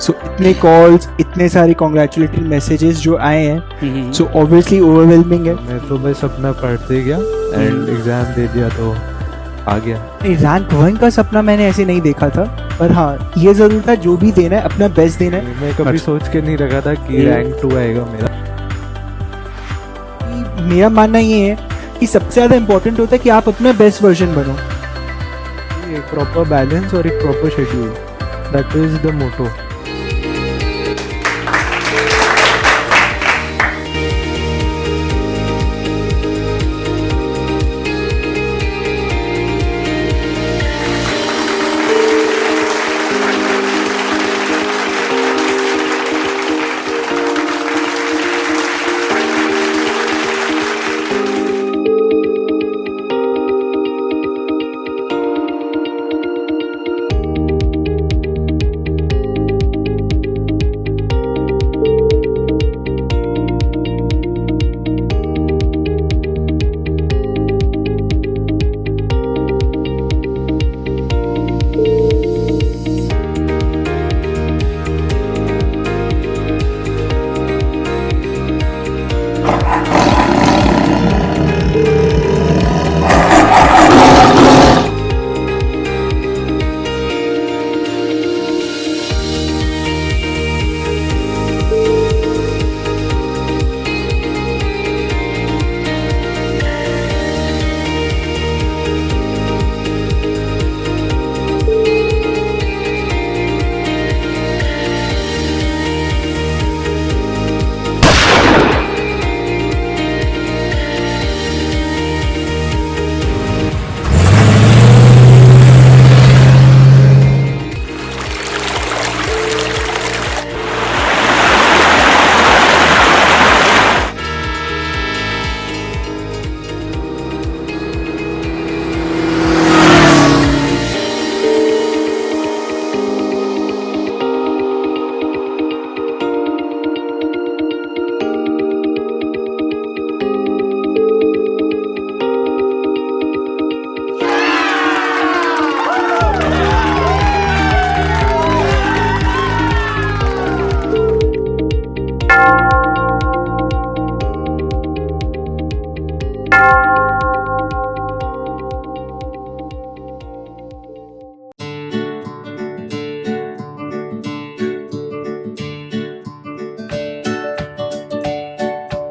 सो इतने कॉल्स, इतने सारे कॉन्ग्रेचुलेटरी मैसेजेस जो आए हैं, सो ऑब्वियसली ओवरवेलमिंग है। मैं तो बस अपना पढ़ते गया एंड एग्जाम दे दिया तो आ गया। नहीं, रैंक 1 का सपना मैंने ऐसे नहीं देखा था, पर हाँ ये जरूर था जो भी देना है अपना बेस्ट देना है। मैं कभी सोच के नहीं रखा था कि रैंक 2 आएगा मेरा। मेरा मानना ये है कि सबसे ज़्यादा इम्पोर्टेंट होता है कि आप अपना बेस्ट वर्जन बनो। एक प्रॉपर बैलेंस और एक proper schedule, that is the motto.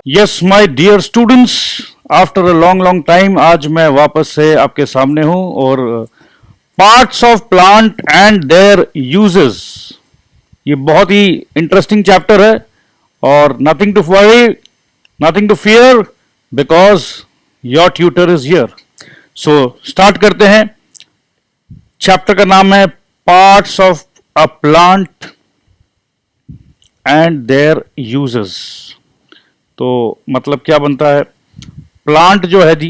Yes my dear students, after a long time आज मैं वापस से आपके सामने हूं और parts of plant and their uses, ये बहुत ही इंटरेस्टिंग चैप्टर है और nothing to worry, nothing to fear because your tutor is here. So start करते हैं। चैप्टर का नाम है parts of a plant and their uses. तो मतलब क्या बनता है, प्लांट जो है जी,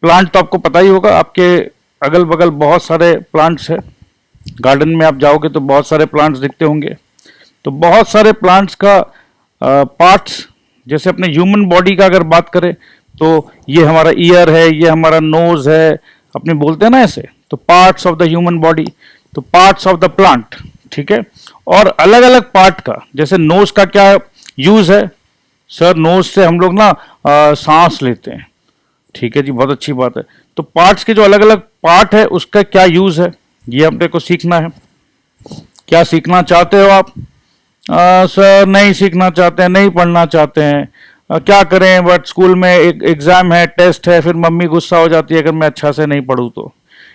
प्लांट तो आपको पता ही होगा, आपके अगल बगल बहुत सारे प्लांट्स हैं। गार्डन में आप जाओगे तो बहुत सारे प्लांट्स दिखते होंगे। तो बहुत सारे प्लांट्स का पार्ट्स, जैसे अपने ह्यूमन बॉडी का अगर बात करें तो ये हमारा ईयर है, ये हमारा नोज है, अपने बोलते हैं ना ऐसे, तो parts of the human body, तो पार्ट्स ऑफ द प्लांट, ठीक है। और अलग अलग पार्ट का, जैसे नोज का क्या यूज है सर, नोज से हम लोग ना सांस लेते हैं, ठीक है जी, बहुत अच्छी बात है। तो पार्ट्स के जो अलग अलग पार्ट है उसका क्या यूज है, ये अपने को सीखना है। क्या सीखना चाहते हो आप? सर नहीं सीखना चाहते हैं, नहीं पढ़ना चाहते हैं, क्या करें, बट स्कूल में एक एग्जाम है, टेस्ट है, फिर मम्मी गुस्सा हो जाती है अगर मैं अच्छा से नहीं पढ़ूं तो,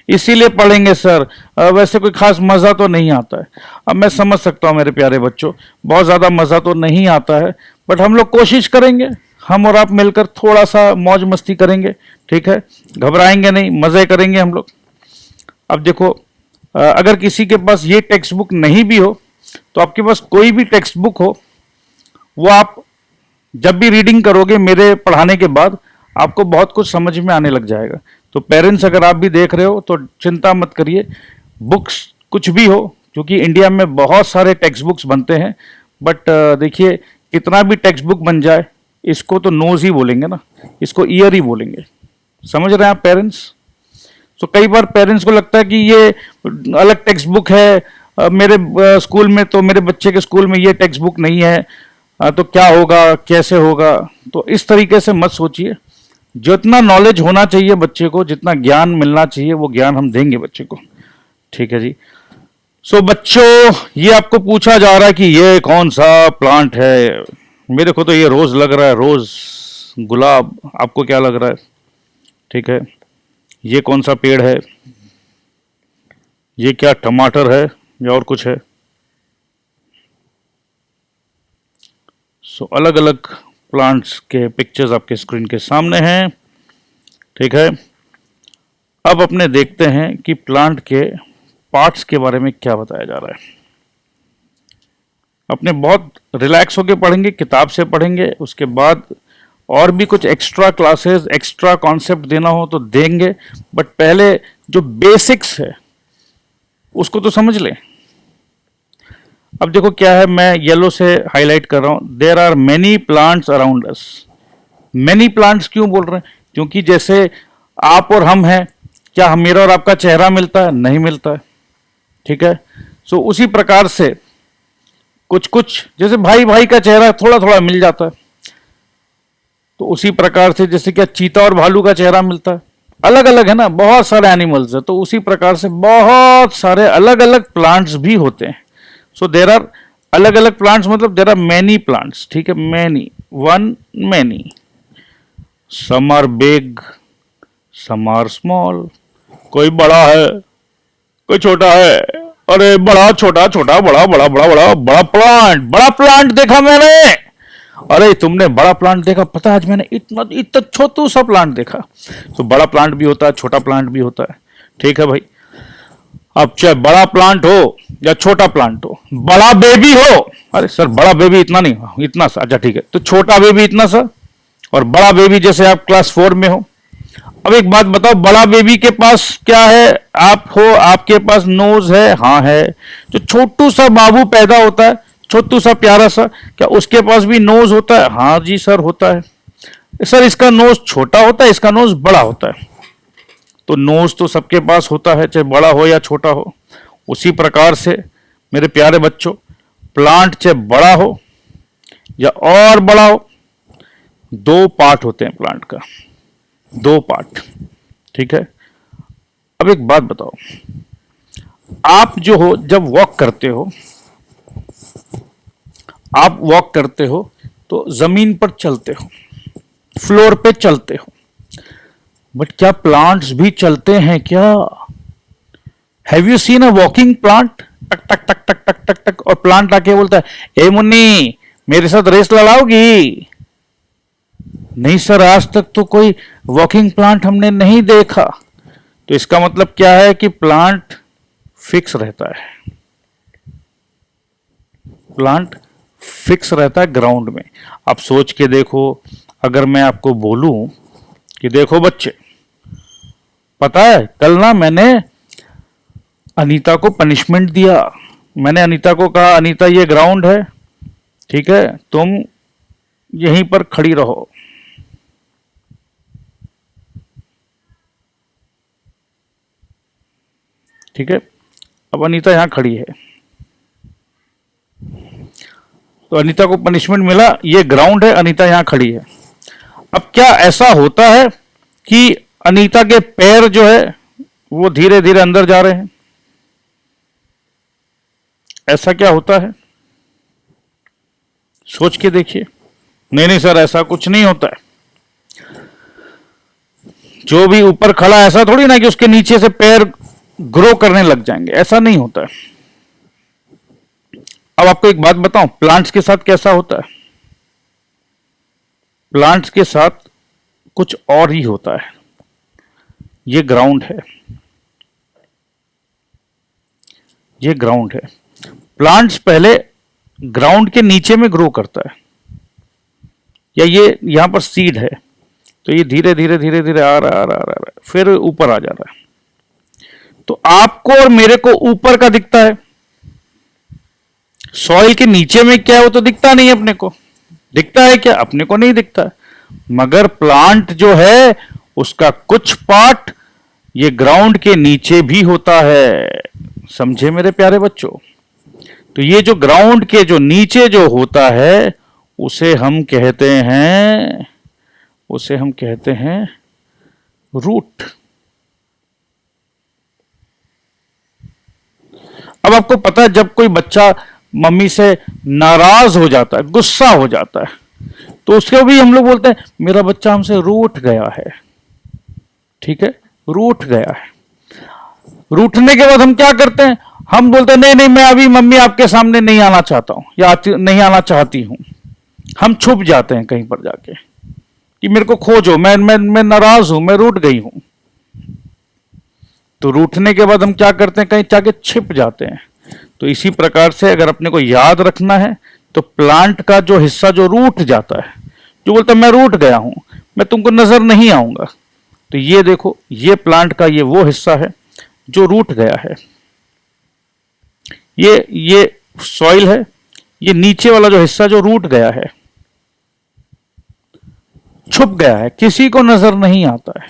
इसीलिए पढ़ेंगे सर। वैसे कोई खास मज़ा तो नहीं आता है। अब मैं समझ सकता हूँ मेरे प्यारे बच्चों, बहुत ज़्यादा मज़ा तो नहीं आता है, बट हम लोग कोशिश करेंगे, हम और आप मिलकर थोड़ा सा मौज मस्ती करेंगे, ठीक है, घबराएंगे नहीं, मज़े करेंगे हम लोग। अब देखो, अगर किसी के पास ये टेक्स्ट बुक नहीं भी हो तो आपके पास कोई भी टेक्स्ट बुक हो, वो आप जब भी रीडिंग करोगे मेरे पढ़ाने के बाद आपको बहुत कुछ समझ में आने लग जाएगा। तो पेरेंट्स अगर आप भी देख रहे हो तो चिंता मत करिए, बुक्स कुछ भी हो, क्योंकि इंडिया में बहुत सारे टेक्स्ट बुक्स बनते हैं, बट देखिए कितना भी टेक्स्ट बुक बन जाए, इसको तो नोज ही बोलेंगे ना, इसको ईयर ही बोलेंगे। समझ रहे हैं आप पेरेंट्स? तो कई बार पेरेंट्स को लगता है कि ये अलग टेक्स्ट बुक है, मेरे स्कूल में तो मेरे बच्चे के स्कूल में ये टेक्स्ट बुक नहीं है, तो क्या होगा, कैसे होगा। तो इस तरीके से मत सोचिए। जितना नॉलेज होना चाहिए बच्चे को, जितना ज्ञान मिलना चाहिए, वो ज्ञान हम देंगे बच्चे को। ठीक है जी। सो बच्चों, ये आपको पूछा जा रहा है कि ये कौन सा प्लांट है। मेरे को तो ये रोज लग रहा है, रोज, गुलाब। आपको क्या लग रहा है? ठीक है। ये कौन सा पेड़ है? ये क्या टमाटर है या और कुछ है? सो अलग अलग प्लांट्स के पिक्चर्स आपके स्क्रीन के सामने हैं। ठीक है। अब अपने देखते हैं कि प्लांट के पार्ट्स के बारे में क्या बताया जा रहा है। अपने बहुत रिलैक्स होकर पढ़ेंगे, किताब से पढ़ेंगे। उसके बाद और भी कुछ एक्स्ट्रा क्लासेस, एक्स्ट्रा कॉन्सेप्ट देना हो तो देंगे, बट पहले जो बेसिक्स है उसको तो समझ लें। अब देखो क्या है, मैं येलो से हाईलाइट कर रहा हूं। There are many plants around us. Many plants क्यों बोल रहे हैं? क्योंकि जैसे आप और हम हैं, क्या हम, मेरा और आपका चेहरा मिलता है? नहीं मिलता है। ठीक है। सो उसी प्रकार से कुछ कुछ, जैसे भाई भाई का चेहरा थोड़ा थोड़ा मिल जाता है, तो उसी प्रकार से जैसे क्या चीता और भालू का चेहरा मिलता है, अलग अलग है ना, बहुत सारे एनिमल्स है, तो उसी प्रकार से बहुत सारे अलग अलग प्लांट्स भी होते हैं। सो देर आर अलग अलग प्लांट्स, मतलब देर आर मैनी प्लांट्स। ठीक है। Many, one, many. Some are big, some are small. कोई बड़ा है, कोई छोटा है। अरे बड़ा, छोटा, छोटा, बड़ा, बड़ा, बड़ा, बड़ा, बड़ा प्लांट, बड़ा प्लांट देखा मैंने। अरे तुमने बड़ा प्लांट देखा? पता है आज मैंने इतना इतना छोटू सा प्लांट देखा। तो बड़ा प्लांट भी होता है, छोटा प्लांट भी होता है। ठीक है भाई। अब चाहे बड़ा प्लांट हो या छोटा प्लांट हो, बड़ा बेबी हो, अरे सर बड़ा बेबी इतना नहीं, इतना सा, अच्छा ठीक है, तो छोटा बेबी इतना सा, और बड़ा बेबी जैसे आप क्लास 4 में हो। अब एक बात बताओ, बड़ा बेबी के पास क्या है? आप हो, आपके पास नोज है? हाँ है। जो छोटू सा बाबू पैदा होता है, छोटू सा प्यारा सा, क्या उसके पास भी नोज होता है? हाँ जी सर, होता है। सर इसका नोज छोटा होता है, इसका नोज बड़ा होता है। तो नोज तो सबके पास होता है, चाहे बड़ा हो या छोटा हो। उसी प्रकार से मेरे प्यारे बच्चों, प्लांट चाहे बड़ा हो या और बड़ा हो, 2 पार्ट होते हैं प्लांट का, 2 पार्ट। ठीक है। अब एक बात बताओ, आप जो हो, जब वॉक करते हो, आप वॉक करते हो तो जमीन पर चलते हो, फ्लोर पे चलते हो, बट क्या प्लांट्स भी चलते हैं क्या? Have you seen a walking plant? टक टक टक टक टक टक टक, और प्लांट आके बोलता है, ए मुन्नी मेरे साथ रेस लड़ाओगी? नहीं सर, आज तक तो कोई वॉकिंग प्लांट हमने नहीं देखा। तो इसका मतलब क्या है कि प्लांट फिक्स रहता है, प्लांट फिक्स रहता है ग्राउंड में। आप सोच के देखो, अगर मैं आपको बोलूं कि देखो बच्चे, पता है कल ना मैंने अनीता को पनिशमेंट दिया। मैंने अनीता को कहा, अनीता ये ग्राउंड है, ठीक है, तुम यहीं पर खड़ी रहो। ठीक है। अब अनीता यहां खड़ी है, तो अनीता को पनिशमेंट मिला, ये ग्राउंड है, अनीता यहां खड़ी है। अब क्या ऐसा होता है कि अनीता के पैर जो है वो धीरे धीरे अंदर जा रहे हैं? ऐसा क्या होता है? सोच के देखिए। नहीं नहीं सर, ऐसा कुछ नहीं होता है। जो भी ऊपर खड़ा है, ऐसा थोड़ी ना कि उसके नीचे से पैर ग्रो करने लग जाएंगे, ऐसा नहीं होता है। अब आपको एक बात बताऊं, प्लांट्स के साथ कैसा होता है? प्लांट्स के साथ कुछ और ही होता है। ये ग्राउंड है, ये ग्राउंड है। प्लांट्स पहले ग्राउंड के नीचे में ग्रो करता है, या ये यहां पर सीड है, तो ये धीरे धीरे धीरे धीरे आ रहा, फिर ऊपर आ जा रहा है। तो आपको और मेरे को ऊपर का दिखता है, सॉइल के नीचे में क्या है वो तो दिखता नहीं अपने को। दिखता है क्या? अपने को नहीं दिखता है। मगर प्लांट जो है उसका कुछ पार्ट ये ग्राउंड के नीचे भी होता है। समझे मेरे प्यारे बच्चों? तो ये जो ग्राउंड के जो नीचे जो होता है उसे हम कहते हैं रूट। अब आपको पता है जब कोई बच्चा मम्मी से नाराज हो जाता है, गुस्सा हो जाता है, तो उसको भी हम लोग बोलते हैं मेरा बच्चा हमसे रूठ गया है। ठीक है, रूठ गया है। रूठने के बाद हम क्या करते हैं? हम बोलते हैं नहीं नहीं, मैं अभी मम्मी आपके सामने नहीं आना चाहता हूं या नहीं आना चाहती हूं। हम छुप जाते हैं कहीं पर जाके कि मेरे को खोजो, मैं नाराज हूं, मैं रूठ गई हूं। तो रूठने के बाद हम क्या करते हैं? कहीं जाके छिप जाते हैं। तो इसी प्रकार से अगर अपने को याद रखना है तो प्लांट का जो हिस्सा जो रूठ जाता है, जो बोलता है मैं रूठ गया हूं, मैं तुमको नजर नहीं आऊंगा, तो ये देखो, ये प्लांट का ये वो हिस्सा है जो रूठ गया है। ये सॉइल है, ये नीचे वाला जो हिस्सा जो रूठ गया है, छुप गया है, किसी को नजर नहीं आता है,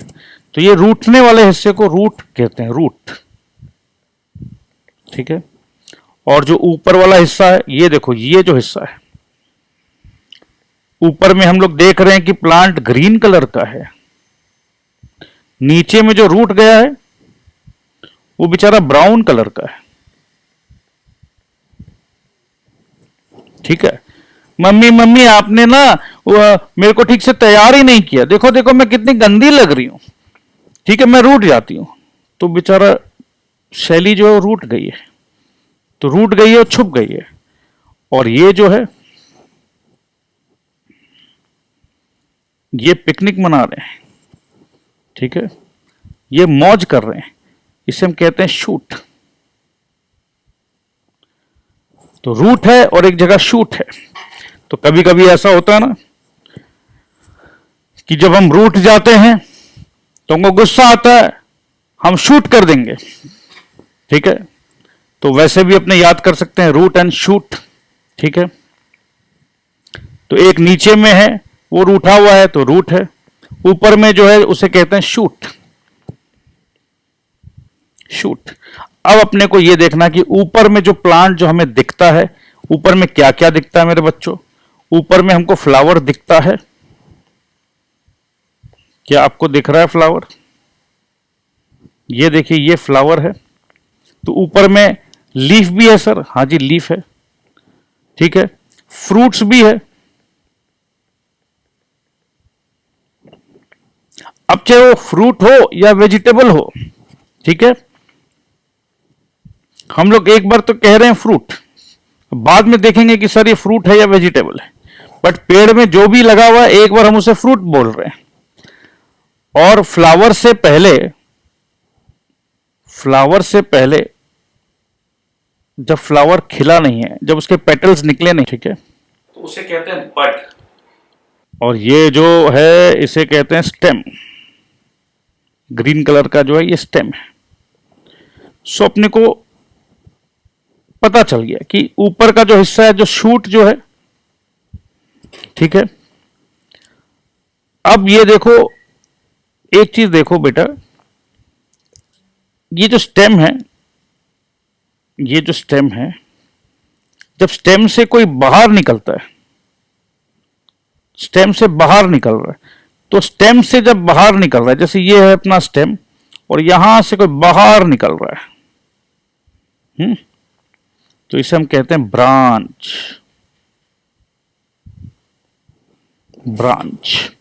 तो ये रूठने वाले हिस्से को रूट कहते हैं, रूट। ठीक है, और जो ऊपर वाला हिस्सा है, ये देखो, ये जो हिस्सा है ऊपर में हम लोग देख रहे हैं कि प्लांट ग्रीन कलर का है, नीचे में जो रूट गया है वो बेचारा ब्राउन कलर का है। ठीक है, मम्मी मम्मी आपने ना मेरे को ठीक से तैयार ही नहीं किया, देखो देखो मैं कितनी गंदी लग रही हूं। ठीक है, मैं रूठ जाती हूं, तो बेचारा शैली जो है वो रूठ गई है, तो रूठ गई है और छुप गई है। और ये जो है, ये पिकनिक मना रहे हैं, ठीक है, ये मौज कर रहे हैं, इसे हम कहते हैं शूट। तो रूट है और एक जगह शूट है। तो कभी कभी ऐसा होता है ना कि जब हम रूठ जाते हैं तो हमको गुस्सा आता है, हम शूट कर देंगे। ठीक है, तो वैसे भी अपने याद कर सकते हैं रूट एंड शूट। ठीक है, तो एक नीचे में है वो रूठा हुआ है तो रूट है, ऊपर में जो है उसे कहते हैं शूट। शूट। अब अपने को यह देखना कि ऊपर में जो प्लांट जो हमें दिखता है, ऊपर में क्या क्या दिखता है मेरे बच्चों? ऊपर में हमको फ्लावर दिखता है। क्या आपको दिख रहा है फ्लावर? ये देखिए, ये फ्लावर है। तो ऊपर में लीफ भी है सर? हाँ जी, लीफ है। ठीक है, फ्रूट्स भी है। अब चाहे वो फ्रूट हो या वेजिटेबल हो, ठीक है, हम लोग एक बार तो कह रहे हैं फ्रूट, बाद में देखेंगे कि सर ये फ्रूट है या वेजिटेबल है, बट पेड़ में जो भी लगा हुआ है एक बार हम उसे फ्रूट बोल रहे हैं। और फ्लावर से पहले जब फ्लावर खिला नहीं है, जब उसके पेटल्स निकले नहीं, ठीक है, तो उसे कहते हैं बड। और ये जो है इसे कहते हैं स्टेम। ग्रीन कलर का जो है ये स्टेम है। सो अपने को पता चल गया कि ऊपर का जो हिस्सा है, जो शूट जो है, ठीक है। अब ये देखो, एक चीज देखो बेटा, ये जो स्टेम है, ये जो स्टेम है, जब स्टेम से कोई बाहर निकलता है, स्टेम से बाहर निकल रहा है, तो स्टेम से जब बाहर निकल रहा है, जैसे ये है अपना स्टेम और यहां से कोई बाहर निकल रहा है, तो इसे हम कहते हैं ब्रांच। ब्रांच,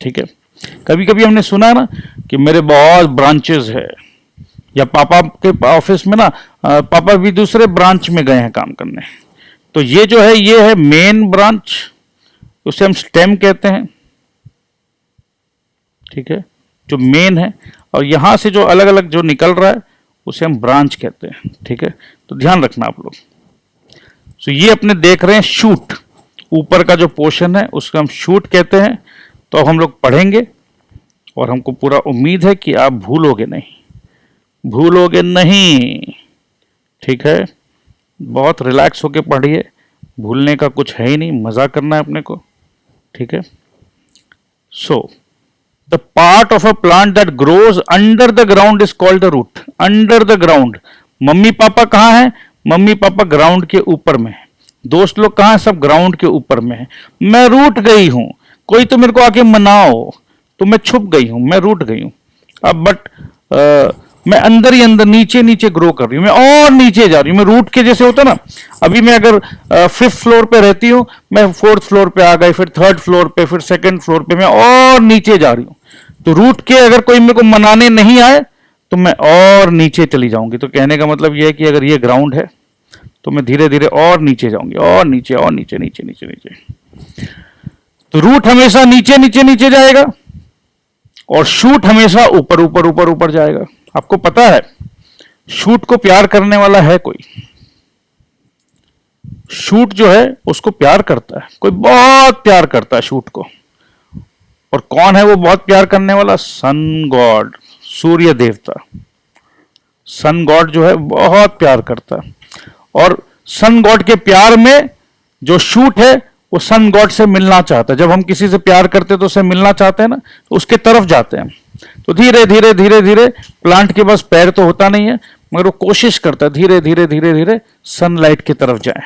ठीक है। कभी कभी हमने सुना ना कि मेरे बहुत ब्रांचेस है, या पापा के ऑफिस में ना पापा भी दूसरे ब्रांच में गए हैं काम करने, तो ये जो है ये है मेन ब्रांच, उसे हम स्टेम कहते हैं, ठीक है, जो मेन है। और यहां से जो अलग अलग जो निकल रहा है उसे हम ब्रांच कहते हैं, ठीक है। तो ध्यान रखना आप लोग। सो ये अपने देख रहे हैं शूट, ऊपर का जो पोर्शन है उसको हम शूट कहते हैं। तो अब हम लोग पढ़ेंगे और हमको पूरा उम्मीद है कि आप भूलोगे नहीं, ठीक है। बहुत रिलैक्स होके पढ़िए, भूलने का कुछ है ही नहीं, मजा करना है अपने को, ठीक है। So the part of a plant that grows under the ground is called the root. Under the ground mummy papa कहाँ हैं? मम्मी पापा ग्राउंड के ऊपर में है। दोस्त लोग कहाँ हैं? सब ग्राउंड के ऊपर में है। मैं रूठ गई हूं, कोई तो मेरे को आके मनाओ, तो मैं छुप गई हूं, मैं रूठ गई हूं। अब मैं अंदर ही अंदर नीचे नीचे ग्रो कर रही हूँ, मैं और नीचे जा रही हूँ। मैं रूट के जैसे होता ना, अभी मैं अगर 5th फ्लोर पे रहती हूँ, मैं 4th फ्लोर पे आ गई, फिर 3rd फ्लोर पे, फिर 2nd फ्लोर पे, मैं और नीचे जा रही हूँ। तो रूट के अगर कोई मेरे को मनाने नहीं आए तो मैं और नीचे चली जाऊंगी। तो कहने का मतलब यह है कि अगर ये ग्राउंड है तो मैं धीरे धीरे और नीचे जाऊंगी, और नीचे, और नीचे नीचे नीचे नीचे। तो रूट हमेशा नीचे नीचे नीचे जाएगा और शूट हमेशा ऊपर ऊपर ऊपर ऊपर जाएगा। आपको पता है शूट को प्यार करने वाला है कोई? शूट जो है उसको प्यार करता है, कोई बहुत प्यार करता है शूट को। और कौन है वो बहुत प्यार करने वाला? सन गॉड, सूर्य देवता। सन गॉड जो है बहुत प्यार करता है, और सन गॉड के प्यार में जो शूट है वो सन गॉड से मिलना चाहता है। जब हम किसी से प्यार करते हैं तो उससे मिलना चाहते हैं ना, तो उसके तरफ जाते हैं। तो धीरे धीरे धीरे धीरे प्लांट के पास पैर तो होता नहीं है, मगर वो कोशिश करता है धीरे धीरे धीरे धीरे सनलाइट की तरफ जाए।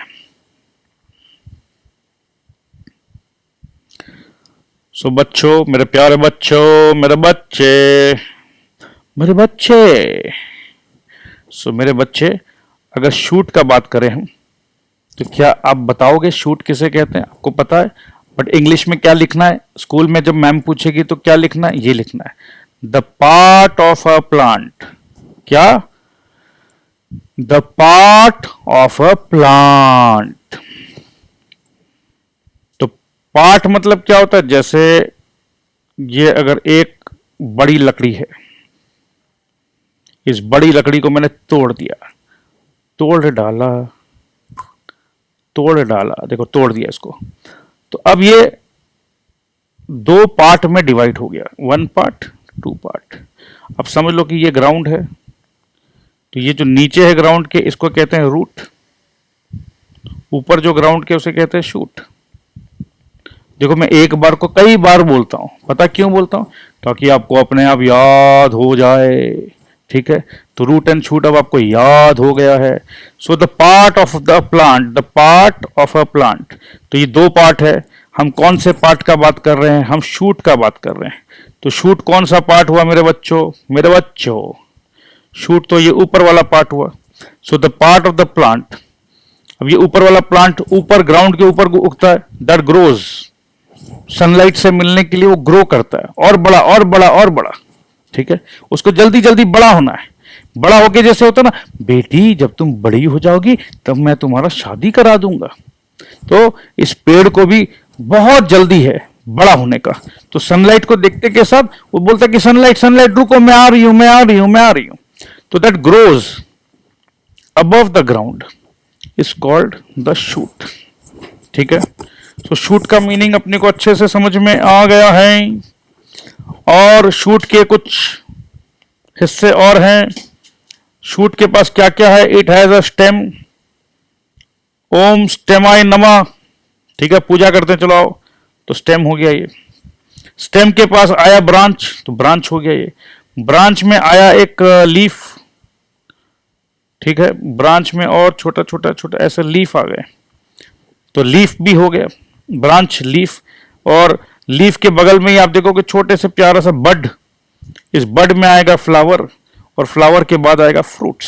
सो बच्चों, मेरे प्यारे बच्चों, मेरे बच्चे, मेरे बच्चे, सो मेरे बच्चे, अगर शूट का बात करें हम, तो क्या आप बताओगे शूट किसे कहते हैं? आपको पता है, बट इंग्लिश में क्या लिखना है? स्कूल में जब मैम पूछेगी तो क्या लिखना है? ये लिखना है, the part of a plant. क्या? The part of a plant. तो पार्ट मतलब क्या होता है? जैसे ये अगर एक बड़ी लकड़ी है, इस बड़ी लकड़ी को मैंने तोड़ दिया, तोड़ डाला, तोड़ डाला, देखो तोड़ दिया इसको, तो अब ये 2 पार्ट में डिवाइड हो गया, 1 पार्ट, 2 पार्ट। अब समझ लो कि ये ग्राउंड है, तो ये जो नीचे है ग्राउंड के, इसको कहते हैं रूट। ऊपर जो ग्राउंड के उसे कहते हैं शूट। देखो मैं एक बार को कई बार बोलता हूं, पता क्यों बोलता हूं? ताकि आपको अपने आप याद हो जाए, ठीक है? तो रूट एंड शूट अब आपको याद हो गया है। So the part of the plant, the part of a plant. तो ये 2 पार्ट है। हम कौन से पार्ट का बात कर रहे हैं? हम शूट का बात कर रहे हैं। तो शूट कौन सा पार्ट हुआ मेरे बच्चों? मेरे बच्चों, शूट तो ये ऊपर वाला पार्ट हुआ। सो the part of the plant. अब ये ऊपर वाला प्लांट ऊपर ग्राउंड के ऊपर उगता है, दैट ग्रोज। सनलाइट से मिलने के लिए वो ग्रो करता है, और बड़ा और बड़ा और बड़ा, ठीक है? उसको जल्दी जल्दी बड़ा होना है। बड़ा होके जैसे होता ना, बेटी जब तुम बड़ी हो जाओगी तब मैं तुम्हारा शादी करा दूंगा। तो इस पेड़ को भी बहुत जल्दी है बड़ा होने का। तो सनलाइट को देखते के साथ वो बोलता है कि सनलाइट, सनलाइट रुको, मैं आ रही हूं, मैं आ रही हूं, मैं आ रही हूं। तो that grows above the ground is called the shoot, ठीक है? तो शूट का मीनिंग अपने को अच्छे से समझ में आ गया है। और शूट के कुछ हिस्से और हैं। शूट के पास क्या क्या है? इट हैज अ स्टेम, ओम स्टेमाय नमः, ठीक है? पूजा करते हैं, चलो आओ, तो स्टेम हो गया ये। स्टेम के पास आया ब्रांच, तो ब्रांच हो गया ये। ब्रांच में आया एक लीफ, ठीक है? ब्रांच में और छोटा छोटा छोटा ऐसे लीफ आ गए, तो लीफ भी हो गया, ब्रांच, लीफ। और लीफ के बगल में ही आप देखोगे छोटे से प्यारा सा बड, इस बड में आएगा फ्लावर, और फ्लावर के बाद आएगा फ्रूट्स।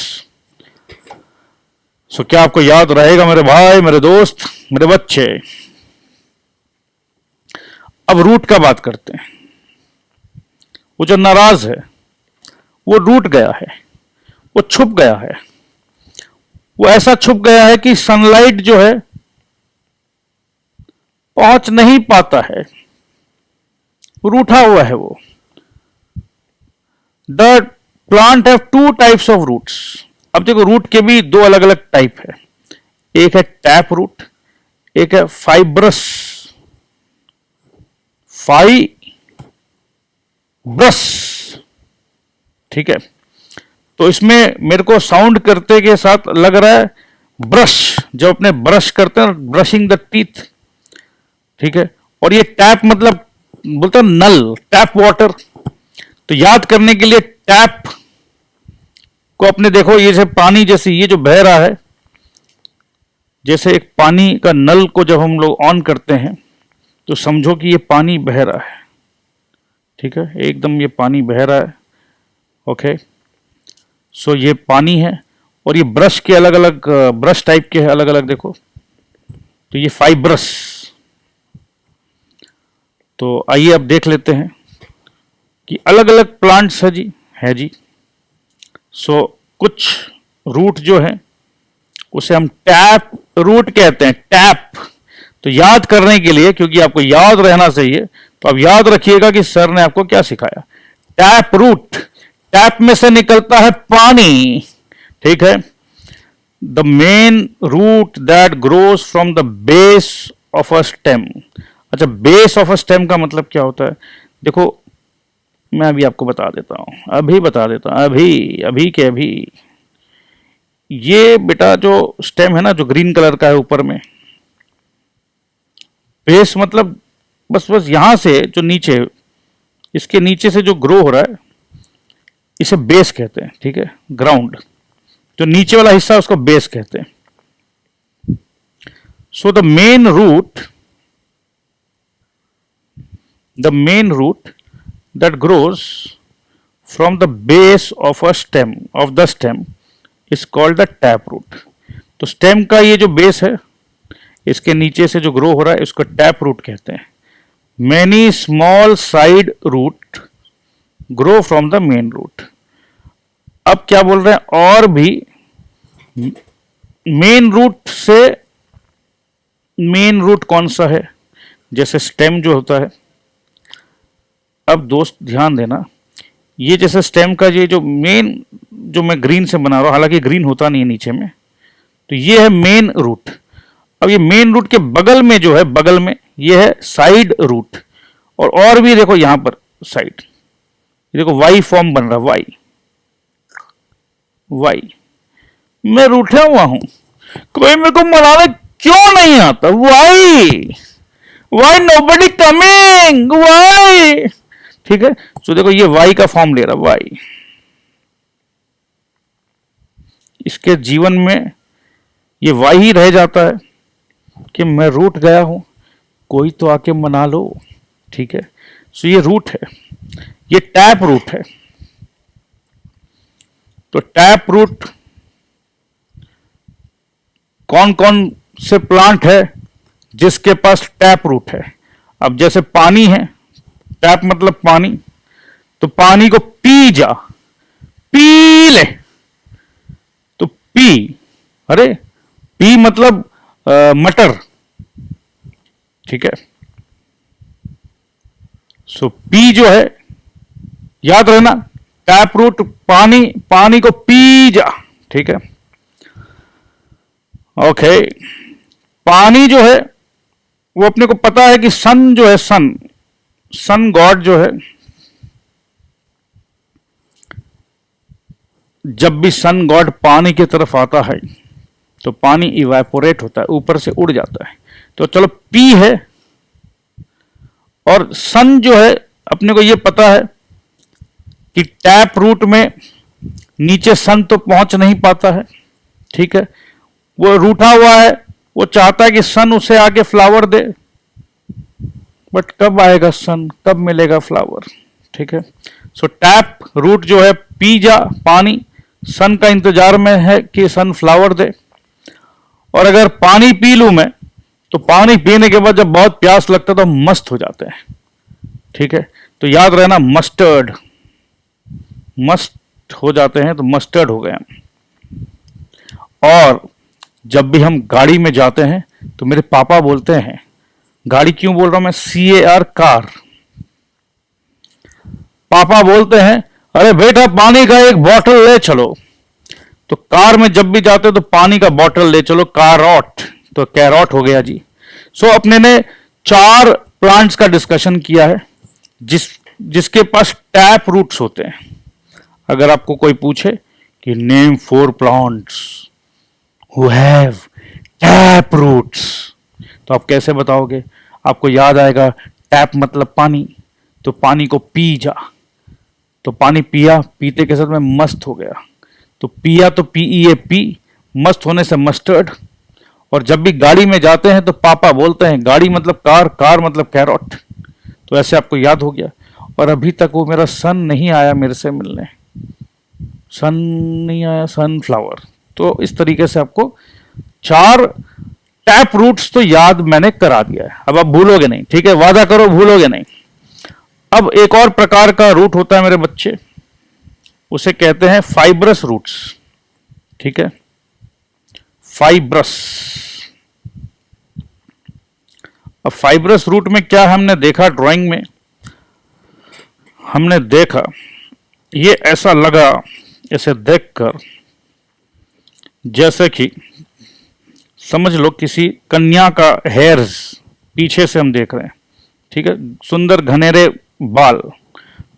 सो क्या आपको याद रहेगा मेरे भाई, मेरे दोस्त, मेरे बच्चे? अब रूट का बात करते हैं। वो जो नाराज है वो रूठ गया है, वो छुप गया है। वो ऐसा छुप गया है कि सनलाइट जो है पहुंच नहीं पाता है, रूठा हुआ है वो। The plant have 2 types of roots. अब देखो रूट के भी 2 अलग अलग टाइप है। एक है टैप रूट, एक है फाइब्रस, फाइब्रस, ठीक है? तो इसमें मेरे को साउंड करते के साथ लग रहा है ब्रश, जब अपने ब्रश करते हैं, ब्रशिंग द टीथ, ठीक है? और ये टैप मतलब बोलते हैं नल, टैप वाटर। तो याद करने के लिए टैप को अपने देखो, ये जैसे पानी जैसे ये जो बह रहा है, जैसे एक पानी का नल को जब हम लोग ऑन करते हैं तो समझो कि ये पानी बह रहा है, ठीक है, एकदम ये पानी बह रहा है। ओके, सो ये पानी है और ये ब्रश के अलग अलग ब्रश टाइप के है, अलग अलग देखो, तो ये फाइब्रस। तो आइए अब देख लेते हैं कि अलग अलग प्लांट्स है जी। सो कुछ रूट जो है उसे हम टैप रूट कहते हैं, टैप। तो याद करने के लिए, क्योंकि आपको याद रहना चाहिए, तो अब याद रखिएगा कि सर ने आपको क्या सिखाया। टैप रूट, टैप में से निकलता है पानी, ठीक है। The main root that grows from the base of a stem. अच्छा, बेस ऑफ अ स्टेम का मतलब क्या होता है? देखो, मैं अभी आपको बता देता हूं, अभी बता देता हूं, अभी ये बेटा जो स्टेम है ना, जो ग्रीन कलर का है ऊपर में, बेस मतलब बस यहां से जो नीचे, इसके नीचे से जो ग्रो हो रहा है, इसे बेस कहते हैं, ठीक है। ग्राउंड, जो नीचे वाला हिस्सा उसको बेस कहते हैं। So the main root that grows from the base of the stem is called the tap root। तो स्टेम का ये जो बेस है, इसके नीचे से जो ग्रो हो रहा है, इसको टैप रूट कहते हैं। Many small side root grow from the main root। अब क्या बोल रहे हैं, और भी मेन रूट कौन सा है? जैसे स्टेम जो होता है, अब दोस्त ध्यान देना, ये जैसे स्टेम का ये जो मेन, जो मैं ग्रीन से बना रहा हूं, हालांकि ग्रीन होता नहीं है नीचे में, तो ये है मेन रूट। अब ये मेन रूट के बगल में जो है, बगल में ये है साइड रूट। और भी देखो यहां पर साइड, देखो वाई फॉर्म बन रहा है, वाई। मैं रूठा हुआ हूं, कोई मेरे को मनाने क्यों नहीं आता? वाई नोबडी कमिंग, वाई, ठीक है। तो देखो ये वाई का फॉर्म ले रहा, वाई। इसके जीवन में ये वाई ही रह जाता है कि मैं रूठ गया हूं, कोई तो आके मना लो, ठीक है। सो ये रूट है, ये टैप रूट है। तो टैप रूट कौन कौन से प्लांट है जिसके पास टैप रूट है? अब जैसे पानी है, टैप मतलब पानी, तो पानी को पी ले, तो पी मतलब मटर, ठीक है। सो पी जो है, याद रहना, टैप रूट पानी को पी जा, ठीक है। ओके, पानी जो है वो अपने को पता है कि सन जो है, सन गॉड जो है, जब भी सन गॉड पानी की तरफ आता है तो पानी इवेपोरेट होता है, ऊपर से उड़ जाता है। तो चलो पी है, और सन जो है, अपने को यह पता है कि टैप रूट में नीचे सन तो पहुंच नहीं पाता है, ठीक है। वो रूठा हुआ है, वो चाहता है कि सन उसे आके फ्लावर दे, बट कब आएगा सन, कब मिलेगा फ्लावर, ठीक है। सो टैप रूट जो है, पी जा पानी, सन का इंतजार में है कि सन फ्लावर दे। और अगर पानी पी लूं मैं, तो पानी पीने के बाद जब बहुत प्यास लगता है तो मस्त हो जाते हैं, ठीक है। तो याद रहना, मस्त हो जाते हैं, तो मस्टर्ड हो गया। और जब भी हम गाड़ी में जाते हैं तो मेरे पापा बोलते हैं, गाड़ी क्यों बोल रहा हूं मैं, CAR, कार। पापा बोलते हैं, अरे बेटा पानी का एक बॉटल ले चलो। तो कार में जब भी जाते हो तो पानी का बॉटल ले चलो, कारॉट, तो कैरॉट हो गया जी। सो अपने ने 4 प्लांट्स का डिस्कशन किया है जिसके पास टैप रूट्स होते हैं। अगर आपको कोई पूछे कि name 4 plants who have tap roots, तो आप कैसे बताओगे? आपको याद आएगा टैप मतलब पानी, तो पानी को पी जा, तो पानी पिया, पीते के साथ में मस्त हो गया। तो पिया तो PEA पी, मस्त होने से मस्टर्ड। और जब भी गाड़ी में जाते हैं तो पापा बोलते हैं, गाड़ी मतलब कार, कार मतलब कैरोट। तो ऐसे आपको याद हो गया। और अभी तक वो मेरा सन नहीं आया मेरे से मिलने, सन नहीं आया, सनफ्लावर। तो इस तरीके से आपको 4 टैप रूट्स तो याद मैंने करा दिया है। अब आप भूलोगे नहीं, ठीक है, वादा करो भूलोगे नहीं। अब एक और प्रकार का रूट होता है मेरे बच्चे, उसे कहते हैं फाइब्रस रूट्स, ठीक है, फाइब्रस। अब फाइब्रस रूट में क्या हमने देखा, ड्राइंग में हमने देखा, ये ऐसा लगा इसे देखकर जैसे कि समझ लो किसी कन्या का हेयर्स पीछे से हम देख रहे हैं, ठीक है, सुंदर घनेरे बाल,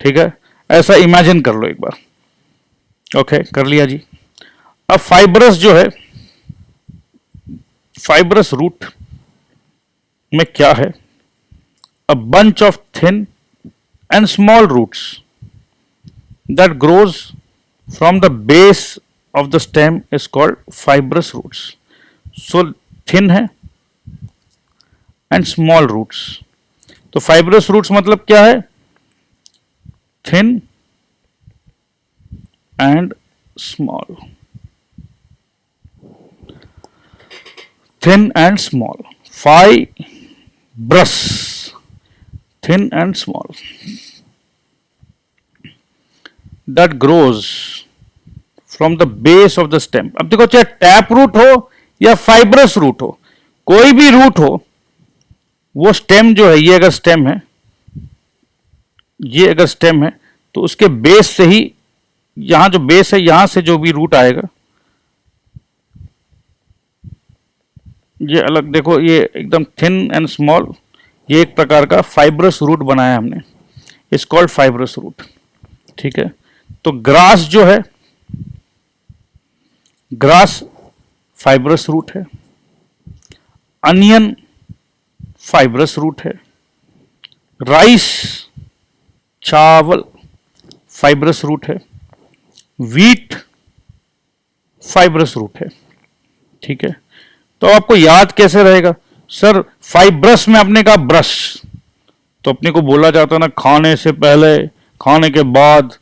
ठीक है, ऐसा इमेजिन कर लो एक बार। ओके, कर लिया जी। अब फाइब्रस जो है, फाइब्रस रूट में क्या है, a bunch of thin and small roots that grows from the base of the stem is called fibrous roots. So thin है एंड स्मॉल रूट्स। तो फाइब्रस रूट्स मतलब क्या है, thin and small, thin and small, fibrous, thin and small, that grows from the base of the stem. अब देखो, चाहे tap root हो या फाइब्रस रूट हो, कोई भी रूट हो, वो स्टेम जो है, ये अगर स्टेम है, ये अगर स्टेम है, तो उसके बेस से ही, यहां जो बेस है, यहां से जो भी रूट आएगा, ये अलग देखो, ये एकदम थिन एंड स्मॉल, ये एक प्रकार का फाइब्रस रूट बनाया हमने, इट्स कॉल्ड फाइब्रस रूट, ठीक है। तो ग्रास जो है, ग्रास फाइब्रस रूट है, अनियन फाइब्रस रूट है, राइस चावल फाइब्रस रूट है, वीट फाइब्रस रूट है, ठीक है। तो आपको याद कैसे रहेगा, सर फाइब्रस में आपने कहा ब्रश, तो अपने को बोला जाता है ना, खाने से पहले, खाने के बाद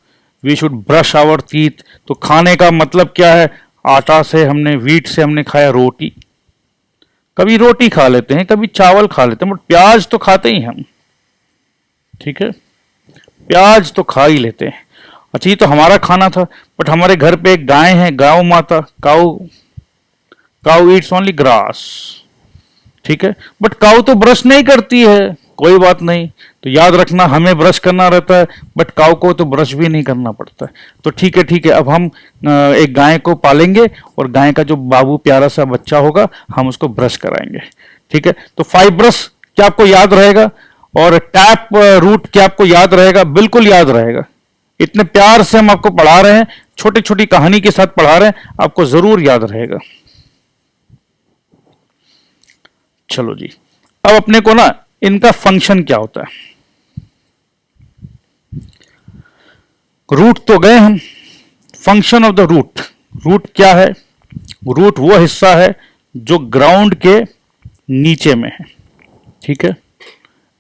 we should brush our teeth. तो खाने का मतलब क्या है, आटा से हमने, वीट से हमने खाया रोटी, कभी रोटी खा लेते हैं, कभी चावल खा लेते हैं, बट प्याज तो खाते ही हम, ठीक है, प्याज तो खा ही लेते हैं। अच्छा, ये तो हमारा खाना था, बट हमारे घर पे एक गाय है, गाय माता, काऊ, काऊ ईट्स ओनली ग्रास, ठीक है, बट काऊ तो ब्रश नहीं करती है, कोई बात नहीं। तो याद रखना, हमें ब्रश करना रहता है, बट काऊ को तो ब्रश भी नहीं करना पड़ता है। तो ठीक है, ठीक है, अब हम एक गाय को पालेंगे और गाय का जो बाबू प्यारा सा बच्चा होगा, हम उसको ब्रश कराएंगे, ठीक है। तो फाइब्रस क्या आपको याद रहेगा, और टैप रूट क्या आपको याद रहेगा, बिल्कुल याद रहेगा। इतने प्यार से हम आपको पढ़ा रहे हैं, छोटी छोटी कहानी के साथ पढ़ा रहे हैं, आपको जरूर याद रहेगा। चलो जी, अब अपने को ना इनका फंक्शन क्या होता है, रूट तो गए हम, function of the root. Root क्या है, रूट वो हिस्सा है जो ग्राउंड के नीचे में है, ठीक है,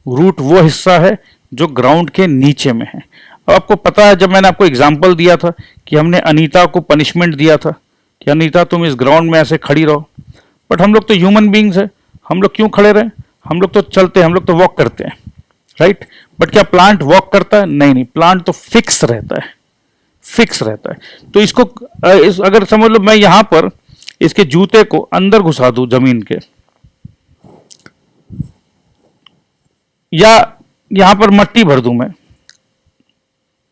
रूट वो हिस्सा है जो ग्राउंड के नीचे में है। अब आपको पता है, जब मैंने आपको एग्जांपल दिया था कि हमने अनीता को पनिशमेंट दिया था कि अनीता तुम इस ग्राउंड में ऐसे खड़ी रहो, बट हम लोग तो ह्यूमन बींग्स है, हम लोग क्यों खड़े रहे, हम लोग तो चलते हैं, हम लोग तो वॉक करते हैं, राइट। बट क्या प्लांट वॉक करता है, नहीं नहीं, प्लांट तो फिक्स रहता है, फिक्स रहता है। तो इसको अगर समझ लो, मैं यहां पर इसके जूते को अंदर घुसा दूं जमीन के, या यहां पर मट्टी भर दूं मैं,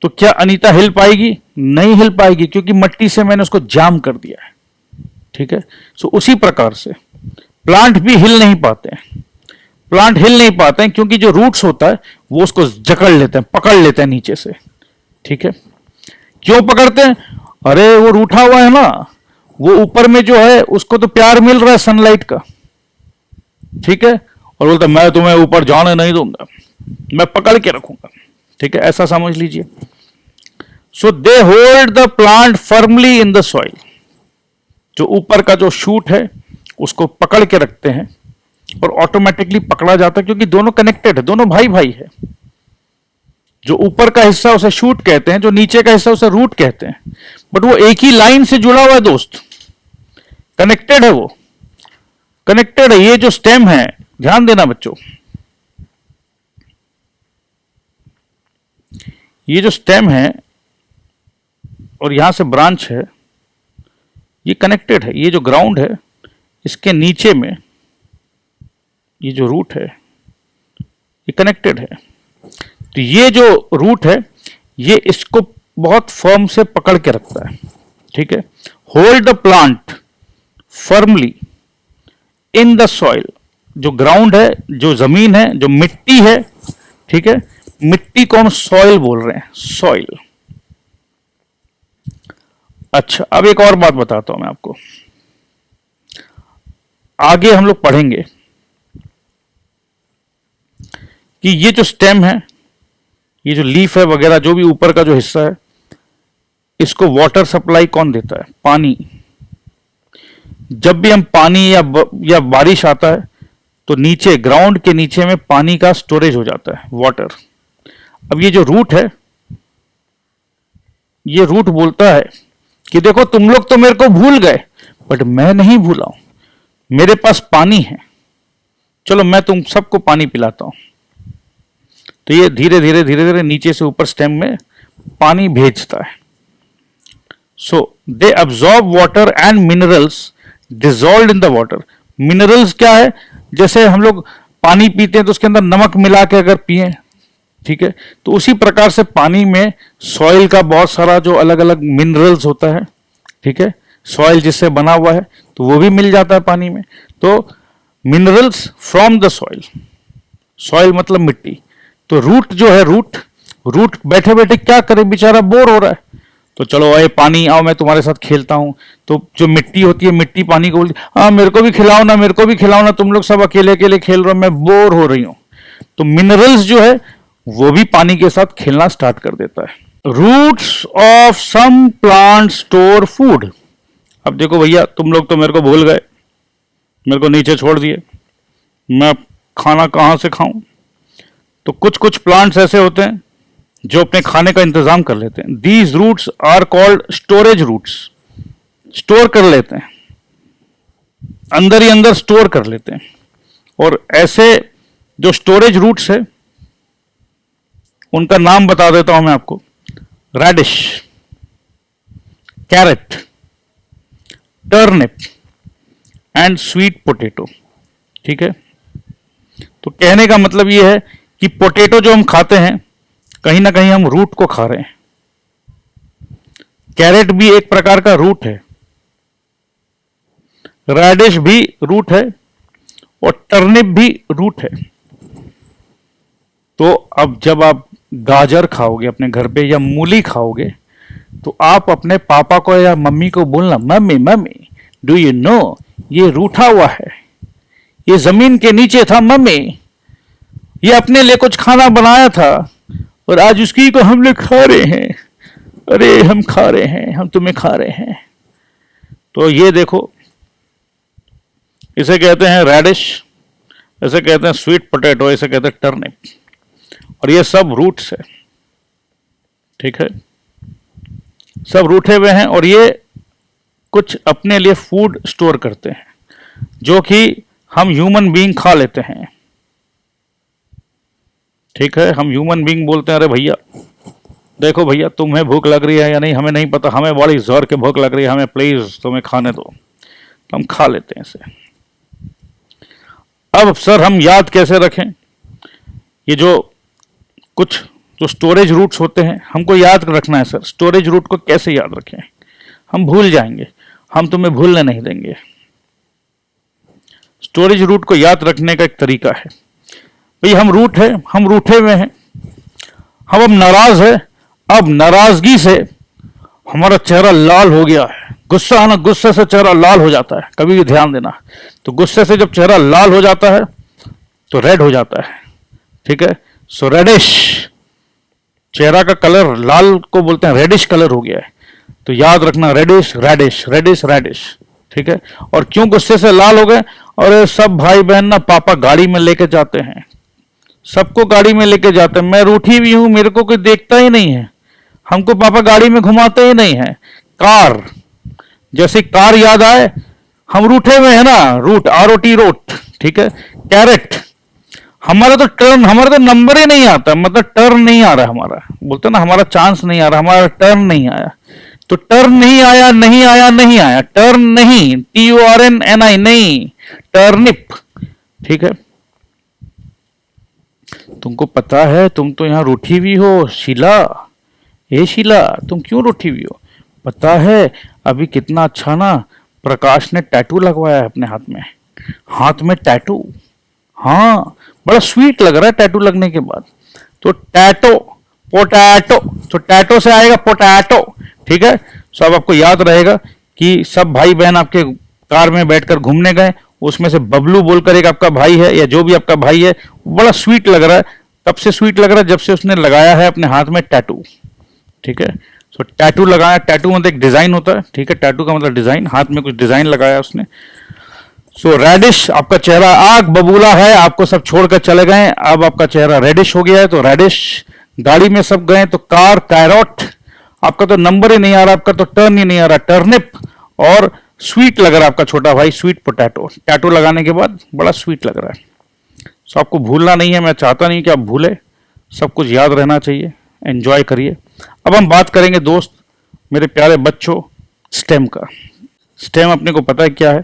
तो क्या अनीता हिल पाएगी, नहीं हिल पाएगी, क्योंकि मट्टी से मैंने उसको जाम कर दिया है, ठीक है। सो उसी प्रकार से प्लांट भी हिल नहीं पाते हैं, प्लांट हिल नहीं पाते हैं क्योंकि जो रूट्स होता है वो उसको जकड़ लेते हैं, पकड़ लेते हैं नीचे से, ठीक है। क्यों पकड़ते हैं, अरे वो रूठा हुआ है ना, वो ऊपर में जो है उसको तो प्यार मिल रहा है सनलाइट का, ठीक है, और बोलता मैं तुम्हें ऊपर जाने नहीं दूंगा, मैं पकड़ के रखूंगा, ठीक है, ऐसा समझ लीजिए। So they hold the plant firmly in the soil. जो ऊपर का जो शूट है उसको पकड़ के रखते हैं और ऑटोमेटिकली पकड़ा जाता है, क्योंकि दोनों कनेक्टेड है, दोनों भाई भाई है। जो ऊपर का हिस्सा उसे शूट कहते हैं, जो नीचे का हिस्सा उसे रूट कहते हैं, बट वो एक ही लाइन से जुड़ा हुआ है दोस्त, कनेक्टेड है, वो कनेक्टेड है। ये जो स्टेम है, ध्यान देना बच्चों, ये जो स्टेम है और यहां से ब्रांच है, ये कनेक्टेड है। ये जो ग्राउंड है, इसके नीचे में ये जो रूट है, ये कनेक्टेड है। तो ये जो रूट है, ये इसको बहुत फर्म से पकड़ के रखता है, ठीक है। Hold the plant firmly in the soil. जो ग्राउंड है, जो जमीन है, जो मिट्टी है, ठीक है, मिट्टी को हम सॉइल बोल रहे हैं, सॉइल। अच्छा, अब एक और बात बताता हूं मैं आपको, आगे हम लोग पढ़ेंगे कि ये जो स्टेम है, ये जो लीफ है वगैरह, जो भी ऊपर का जो हिस्सा है, इसको वाटर सप्लाई कौन देता है? पानी। जब भी हम पानी या बारिश आता है तो नीचे, ग्राउंड के नीचे में पानी का स्टोरेज हो जाता है, वाटर। अब ये जो रूट है, ये रूट बोलता है कि देखो तुम लोग तो मेरे को भूल गए, बट मैं नहीं भूला हूं, मेरे पास पानी है, चलो मैं तुम सबको पानी पिलाता हूं। तो ये धीरे धीरे धीरे धीरे नीचे से ऊपर स्टेम में पानी भेजता है। So they absorb water and minerals dissolve in the water. Minerals क्या है? जैसे हम लोग पानी पीते हैं तो उसके अंदर नमक मिला के अगर पिए, ठीक है, तो उसी प्रकार से पानी में सॉइल का बहुत सारा जो अलग अलग मिनरल्स होता है, ठीक है, सॉइल जिससे बना हुआ है, तो वो भी मिल जाता है पानी में। तो minerals from the soil, soil मतलब मिट्टी। तो रूट जो है, रूट बैठे बैठे क्या करे, बेचारा बोर हो रहा है, तो चलो आए पानी, आओ मैं तुम्हारे साथ खेलता हूं। तो जो मिट्टी होती है, मिट्टी पानी को बोलती, हाँ मेरे को भी खिलाओ ना, मेरे को भी खिलाओ ना, तुम लोग सब अकेले अकेले खेल रहे हो, मैं बोर हो रही हूं। तो मिनरल्स जो है वो भी पानी के साथ खेलना स्टार्ट कर देता है। Roots of some plant store food. अब देखो भैया, तुम लोग तो मेरे को भूल गए, मेरे को नीचे छोड़ दिए, मैं खाना कहां से खाऊं। तो कुछ कुछ प्लांट्स ऐसे होते हैं जो अपने खाने का इंतजाम कर लेते हैं। These roots are called storage roots. Store कर लेते हैं, अंदर ही अंदर स्टोर कर लेते हैं। और ऐसे जो स्टोरेज रूट्स है, उनका नाम बता देता हूं मैं आपको। Radish, carrot, turnip and sweet potato, ठीक है। तो कहने का मतलब यह है कि पोटैटो जो हम खाते हैं, कहीं ना कहीं हम रूट को खा रहे हैं। कैरेट भी एक प्रकार का रूट है, रेडिश भी रूट है, और टर्निप भी रूट है। तो अब जब आप गाजर खाओगे अपने घर पे या मूली खाओगे, तो आप अपने पापा को या मम्मी को बोलना, mummy mummy do you know ये रूठा हुआ है, ये जमीन के नीचे था, मम्मी ये अपने लिए कुछ खाना बनाया था और आज उसकी को हम लोग खा रहे हैं, अरे हम खा रहे हैं, हम तुम्हें खा रहे हैं। तो ये देखो, इसे कहते हैं रेडिश, इसे कहते हैं स्वीट पोटैटो, इसे कहते हैं टर्निप, और ये सब रूट्स है, ठीक है, सब रूठे हुए हैं। और ये कुछ अपने लिए फूड स्टोर करते हैं, जो कि हम ह्यूमन बीइंग खा लेते हैं, ठीक है। हम ह्यूमन बीइंग बोलते हैं, अरे भैया देखो भैया, तुम्हें भूख लग रही है या नहीं हमें नहीं पता, हमें बड़ी जोर के भूख लग रही है, हमें प्लीज तुम्हें खाने दो, तो हम खा लेते हैं इसे। अब सर हम याद कैसे रखें? ये जो कुछ जो स्टोरेज रूट्स होते हैं, हमको याद रखना है सर। स्टोरेज रूट को कैसे याद रखें? हम भूल जाएंगे, हम तुम्हें भूलने नहीं देंगे। स्टोरेज रूट को याद रखने का एक तरीका है, भाई हम रूट है, हम रूठे हुए हैं, हम अब नाराज है, अब नाराजगी से हमारा चेहरा लाल हो गया है। गुस्सा है ना, गुस्से से चेहरा लाल हो जाता है, कभी भी ध्यान देना। तो गुस्से से जब चेहरा लाल हो जाता है तो रेड हो जाता है, ठीक है। सो रेडिश, चेहरा का कलर लाल को बोलते हैं रेडिश कलर हो गया है, तो याद रखना रेडिश रेडिश रेडिश रेडिश, ठीक है। और क्यों गुस्से से लाल हो गए? और सब भाई बहन ना पापा गाड़ी में लेके जाते हैं, सबको गाड़ी में लेके जाते हैं, मैं रूठी भी हूं, मेरे को कोई देखता ही नहीं है, हमको पापा गाड़ी में घुमाते ही नहीं है। कार, जैसे कार याद आए हम रूठे हुए है ना, रूट ROT रोट, ठीक है। कैरेट, हमारा तो नंबर ही नहीं आता, मतलब टर्न नहीं आ रहा हमारा, बोलते ना हमारा चांस नहीं आ रहा, हमारा टर्न नहीं आया, तो टर्न नहीं आया नहीं आया नहीं आया, टर्न नहीं, TURNNI नहीं, टर्निप, ठीक है। तुमको पता है तुम तो यहाँ रूठी हुई हो शीला, ए शीला तुम क्यों रूठी हुई हो? पता है अभी कितना अच्छा ना प्रकाश ने टैटू लगवाया है अपने हाथ में, हाथ में टैटू, हाँ बड़ा स्वीट लग रहा है टैटू लगने के बाद। तो टैटो, पोटैटो, तो टैटो से आएगा पोटैटो, ठीक है। सब आपको याद रहेगा कि सब भाई बहन आपके कार में बैठकर घूमने गए, उसमें से बबलू बोलकर एक आपका भाई है या जो भी आपका भाई है, बड़ा स्वीट लग रहा है, तब से स्वीट लग रहा है जब से उसने लगाया है अपने हाथ में टैटू, ठीक है। तो टैटू लगाया, टैटू मतलब एक डिजाइन होता है, ठीक है, टैटू का मतलब डिजाइन, हाथ में कुछ डिजाइन लगाया उसने। सो रेडिश, आपका चेहरा आग बबूला है, आपको सब छोड़कर चले गए, अब आपका चेहरा रेडिश हो गया है, तो रेडिश। गाड़ी में सब गए तो कार, कैरोट, आपका तो नंबर ही नहीं आ रहा, आपका तो टर्न ही नहीं आ रहा, टर्निप। और स्वीट लग रहा है आपका छोटा भाई, स्वीट पोटैटो, टैटू लगाने के बाद बड़ा स्वीट लग रहा है। सो आपको भूलना नहीं है, मैं चाहता नहीं कि आप भूले, सब कुछ याद रहना चाहिए, एंजॉय करिए। अब हम बात करेंगे दोस्त मेरे प्यारे बच्चों स्टेम का। स्टेम अपने को पता है क्या है?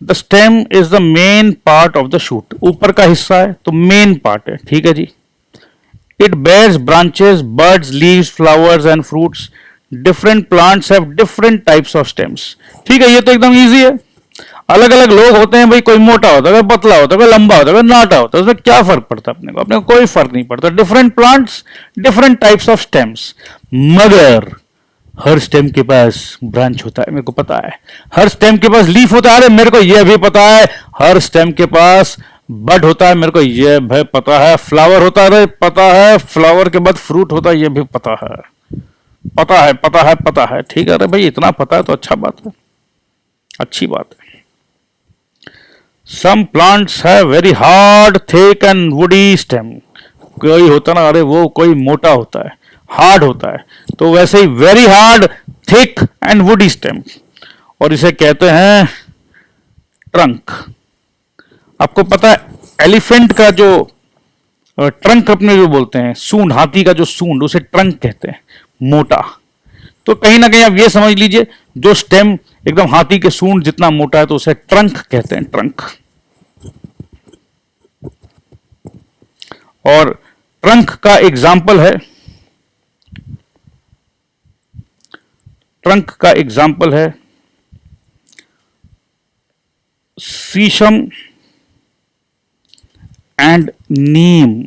The stem is the main part of the shoot, ऊपर का हिस्सा है तो मेन पार्ट है, ठीक है जी। It bears branches, birds, leaves, flowers and fruits. Different plants have different types of stems, ठीक है, ये तो एकदम इजी है। अलग अलग लोग होते हैं भाई, कोई मोटा होता है, कोई पतला होता है, कोई लंबा होता है, कोई नाटा होता है, उसमें क्या फर्क पड़ता है अपने को कोई फर्क नहीं पड़ता। Different plants, different types of stems, मगर हर स्टेम के पास ब्रांच होता है, मेरे को पता है। हर स्टेम के पास लीफ होता है, अरे मेरे को यह भी पता है। हर स्टेम के पास बड होता है, मेरे को यह भी पता है। फ्लावर होता है, अरे पता है। फ्लावर के बाद फ्रूट होता है, यह भी पता है, पता है, पता है, पता है, ठीक है। अरे भाई इतना पता है तो अच्छा बात है, अच्छी बात है। Some plants have very hard, thick and woody stem. कोई होता ना, अरे वो कोई मोटा होता है, हार्ड होता है, तो वैसे ही very hard, thick and woody stem, और इसे कहते हैं ट्रंक। आपको पता है एलिफेंट का जो ट्रंक अपने जो बोलते हैं, सूंड, हाथी का जो सूंड, उसे ट्रंक कहते हैं, मोटा। तो कहीं ना कहीं आप ये समझ लीजिए, जो स्टेम एकदम हाथी के सूंड जितना मोटा है तो उसे ट्रंक कहते हैं, ट्रंक। और ट्रंक का एग्जाम्पल है, ट्रंक का एग्जाम्पल है शीशम एंड नीम,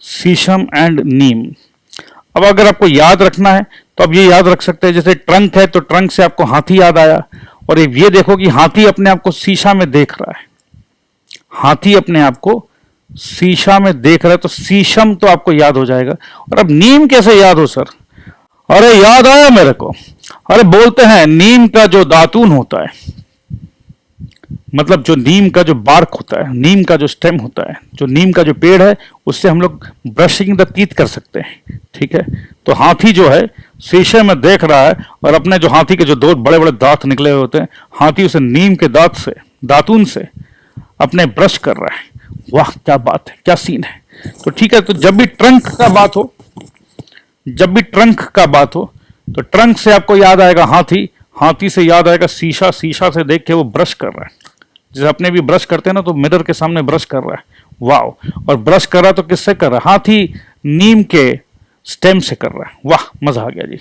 शीशम एंड नीम। अब अगर आपको याद रखना है तो अब ये याद रख सकते हैं, जैसे ट्रंक है तो ट्रंक से आपको हाथी याद आया, और ये देखो कि हाथी अपने आप को शीशा में देख रहा है, हाथी अपने आप को शीशा में देख रहा है, तो शीशम तो आपको याद हो जाएगा। और अब नीम कैसे याद हो सर? अरे याद आया मेरे को, अरे बोलते हैं नीम का जो दातून होता है, मतलब जो नीम का जो बार्क होता है, नीम का जो स्टेम होता है, जो नीम का जो पेड़ है, उससे हम लोग ब्रशिंग द टीथ कर सकते हैं, ठीक है। तो हाथी जो है शीशे में देख रहा है, और अपने जो हाथी के जो दो बड़े बड़े दांत निकले हुए होते हैं, हाथी उसे नीम के दांत से, दातून से अपने ब्रश कर रहा है। वाह क्या बात है, क्या सीन है। तो ठीक है, तो जब भी ट्रंक का बात हो, जब भी ट्रंक का बात हो, तो ट्रंक से आपको याद आएगा हाथी, हाथी से याद आएगा शीशा, शीशा से देख के वो ब्रश कर रहा है। जैसे अपने भी ब्रश करते हैं ना, तो मिरर के सामने ब्रश कर रहा है, वाह। और ब्रश कर रहा तो किससे कर रहा है? हाथी नीम के स्टेम से कर रहा है, वाह मजा आ गया जी।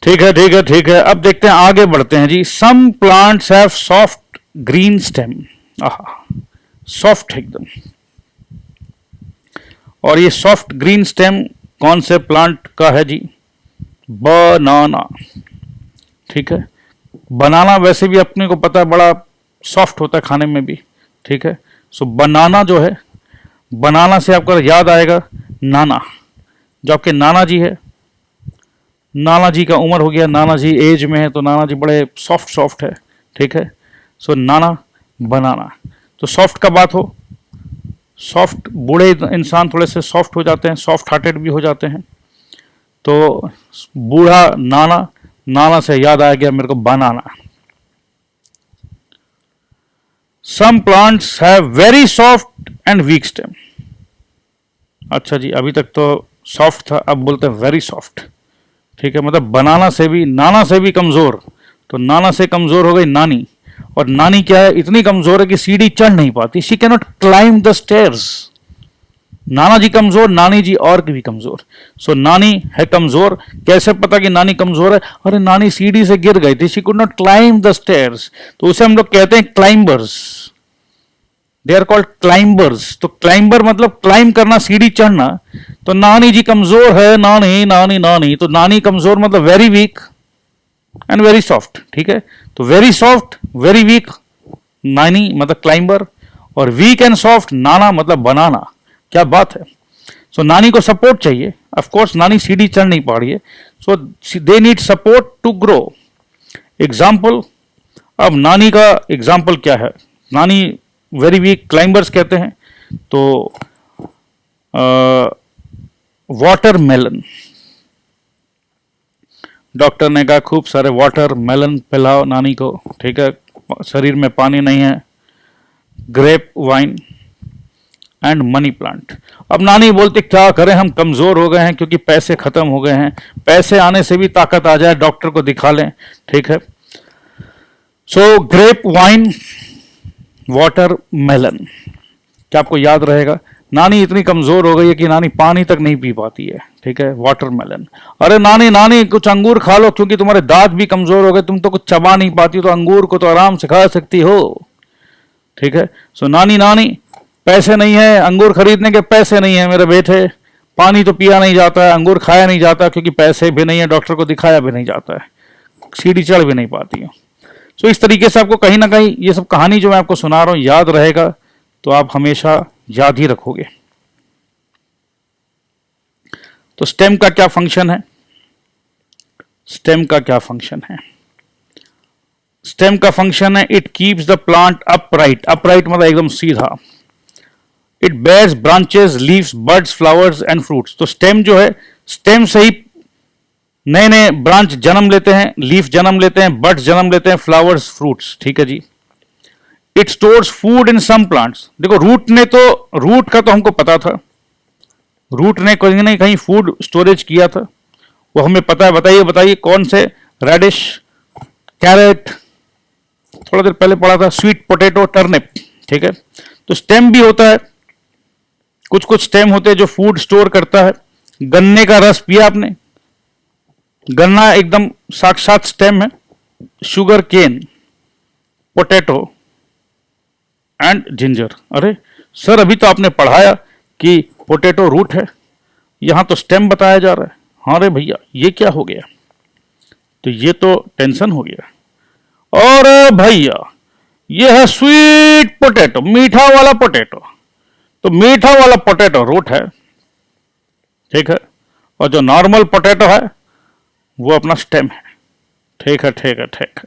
ठीक है, ठीक है, ठीक है। अब देखते हैं, आगे बढ़ते हैं जी। Some plants have soft green stem, soft एकदम। और ये सॉफ्ट ग्रीन स्टेम कौन से प्लांट का है जी? बनाना, ठीक है। बनाना वैसे भी अपने को पता है बड़ा सॉफ्ट होता है खाने में भी, ठीक है। सो बनाना जो है, बनाना से आपको याद आएगा नाना, जो आपके नाना जी है, नाना जी का उम्र हो गया, नाना जी एज में है, तो नाना जी बड़े सॉफ्ट सॉफ्ट है, ठीक है। सो नाना बनाना, तो सॉफ्ट का बात हो, सॉफ्ट बूढ़े इंसान थोड़े से सॉफ्ट हो जाते हैं, सॉफ्ट हार्टेड भी हो जाते हैं, तो बूढ़ा नाना, नाना से याद आ गया मेरे को banana. Some plants have very soft and weak stem. अच्छा जी, अभी तक तो सॉफ्ट था, अब बोलते हैं वेरी सॉफ्ट, ठीक है। मतलब बनाना से भी, नाना से भी कमजोर, तो नाना से कमजोर हो गई नानी, और नानी क्या है, इतनी कमजोर है कि सीढ़ी चढ़ नहीं पाती, she can not climb the stairs. नाना जी कमजोर, नानी जी और भी कमजोर। सो नानी है कमजोर। कैसे पता कि नानी कमजोर है? अरे नानी सीढ़ी से गिर गई थी, she could not climb the stairs, तो उसे हम लोग कहते हैं climbers, they are called climbers. तो क्लाइंबर मतलब क्लाइम करना, सीढ़ी चढ़ना। तो नानी जी कमजोर है, नानी नानी नानी, तो नानी कमजोर मतलब very weak and very soft, ठीक है। तो वेरी सॉफ्ट, वेरी वीक नानी मतलब क्लाइंबर, और वीक एंड सॉफ्ट नाना मतलब बनाना। क्या बात है। सो नानी को सपोर्ट चाहिए, ऑफ कोर्स नानी सीढ़ी चढ़ नहीं पा रही है, so they need support to grow. Example, अब नानी का एग्जाम्पल क्या है? नानी वेरी वीक क्लाइंबर्स कहते हैं, तो वाटर मेलन, डॉक्टर ने कहा खूब सारे वाटर मेलन पिलाओ नानी को, ठीक है, शरीर में पानी नहीं है। Grape vine and money plant. अब नानी बोलते क्या करें, हम कमजोर हो गए हैं क्योंकि पैसे खत्म हो गए हैं, पैसे आने से भी ताकत आ जाए, डॉक्टर को दिखा लें, ठीक है। सो ग्रेप वाइन, वाटर मेलन, क्या आपको याद रहेगा? नानी इतनी कमजोर हो गई है कि नानी पानी तक नहीं पी पाती है, ठीक है। वाटर मेलन, अरे नानी नानी कुछ अंगूर खा लो क्योंकि तुम्हारे दांत भी कमजोर हो गए, तुम तो कुछ चबा नहीं पाती, तो अंगूर को तो आराम से खा सकती हो, ठीक है। सो नानी नानी पैसे नहीं है, अंगूर खरीदने के पैसे नहीं है मेरे बेटे, पानी तो पिया नहीं जाता है, अंगूर खाया नहीं जाता क्योंकि पैसे भी नहीं है, डॉक्टर को दिखाया भी नहीं जाता है, सीढ़ी चढ़ भी नहीं पाती हूँ। सो इस तरीके से आपको कहीं ना कहीं ये सब कहानी जो मैं आपको सुना रहा हूं याद रहेगा, तो आप हमेशा याद ही रखोगे। तो स्टेम का क्या फंक्शन है? स्टेम का क्या फंक्शन है? स्टेम का फंक्शन है, it keeps the plant upright. Upright मतलब एकदम सीधा। It bears branches, leaves, birds, flowers and fruits. तो स्टेम जो है, स्टेम से ही नए नए ब्रांच जन्म लेते हैं, लीफ जन्म लेते हैं, बर्ड्स जन्म लेते हैं, फ्लावर्स, फ्रूट्स, ठीक है जी। It stores food in some plants. देखो रूट ने तो, रूट का तो हमको पता था, रूट ने कहीं ना कहीं फूड स्टोरेज किया था, वो हमें पता है। बताइए बताइए कौन से? रेडिश, कैरेट, थोड़ा देर पहले पढ़ा था, स्वीट पोटैटो, टर्निप, ठीक है। तो स्टेम भी होता है, कुछ कुछ स्टेम होते हैं जो फूड स्टोर करता है। गन्ने का रस पिया आपने? गन्ना एकदम साक्षात स्टेम है। Sugar cane, potato and ginger. अरे सर अभी तो आपने पढ़ाया कि पोटैटो रूट है, यहां तो स्टेम बताया जा रहा है। हाँ रे भैया ये क्या हो गया? तो ये तो टेंशन हो गया। और भैया ये है स्वीट पोटैटो, मीठा वाला पोटैटो। तो मीठा वाला पोटैटो रूट है, ठीक है, और जो नॉर्मल पोटैटो है वो अपना स्टेम है, ठीक है ठीक है ठीक है।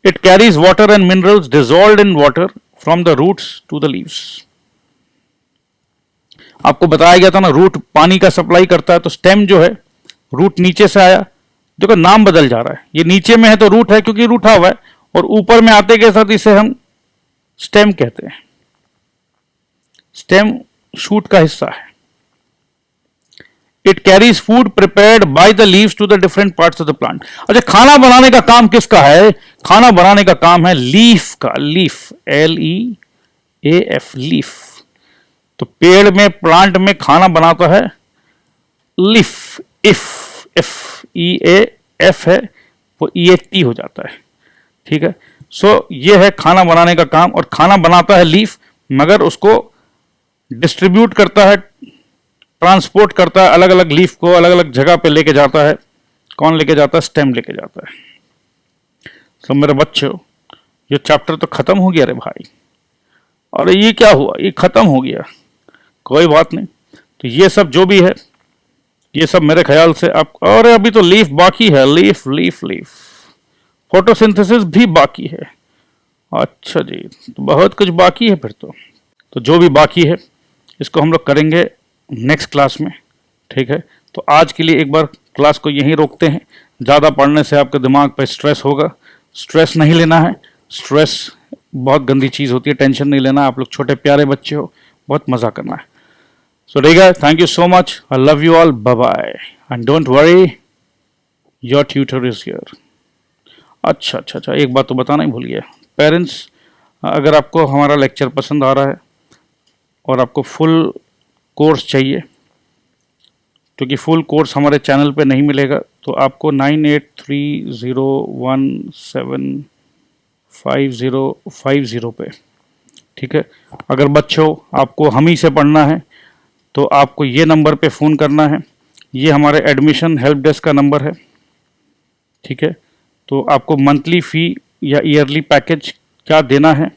It carries water and minerals dissolved in water from the roots to the leaves. आपको बताया गया था ना, रूट पानी का सप्लाई करता है, तो स्टेम जो है, रूट नीचे से आया, देखो नाम बदल जा रहा है, ये नीचे में है तो रूट है क्योंकि रूठा हुआ है, और ऊपर में आते के साथ इसे हम स्टेम कहते हैं। स्टेम शूट का हिस्सा है। It carries food prepared by the leaves to the different parts of the plant. अच्छा, खाना बनाने का काम किसका है? खाना बनाने का काम है लीफ का। Leaf, LEAF, leaf. तो पेड़ में, प्लांट में खाना बनाता है लीफ। इफ EAF है वो EAT हो जाता है, ठीक है। सो ये है खाना बनाने का काम, और खाना बनाता है लीफ, मगर उसको डिस्ट्रीब्यूट करता है, ट्रांसपोर्ट करता है, अलग अलग लीफ को अलग अलग जगह पे लेके जाता है। कौन लेके जाता है? स्टेम लेके जाता है। तो मेरे बच्चों, ये चैप्टर तो खत्म हो गया रे भाई। और ये क्या हुआ? ये खत्म हो गया। कोई बात नहीं। तो ये सब जो भी है, ये सब मेरे ख्याल से आप, और अभी तो लीफ बाकी है, लीफ लीफ लीफ, फोटोसिंथेसिस भी बाकी है। अच्छा जी, तो बहुत कुछ बाकी है फिर तो जो भी बाकी है इसको हम लोग करेंगे नेक्स्ट क्लास में, ठीक है। तो आज के लिए एक बार क्लास को यहीं रोकते हैं। ज़्यादा पढ़ने से आपके दिमाग पे स्ट्रेस होगा, स्ट्रेस नहीं लेना है। स्ट्रेस बहुत गंदी चीज़ होती है, टेंशन नहीं लेना। आप लोग छोटे प्यारे बच्चे हो, बहुत मज़ा करना है। सो ठीक है, thank you so much, I love you all, bye bye, and don't worry, your tutor is here. अच्छा, एक बात तो बताना ही भूल गया। पेरेंट्स, अगर आपको हमारा लेक्चर पसंद आ रहा है और आपको फुल कोर्स चाहिए, क्योंकि फुल कोर्स हमारे चैनल पे नहीं मिलेगा, तो आपको 9830175050 पे, ठीक है। अगर बच्चों आपको हम ही से पढ़ना है तो आपको ये नंबर पे फ़ोन करना है। ये हमारे एडमिशन हेल्प डेस्क का नंबर है, ठीक है। तो आपको मंथली फ़ी या ईयरली पैकेज क्या देना है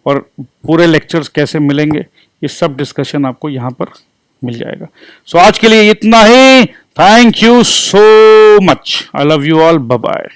और पूरे लेक्चर्स कैसे मिलेंगे, ये सब डिस्कशन आपको यहाँ पर मिल जाएगा। सो आज के लिए इतना ही। Thank you so much, I love you all, bye bye.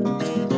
है।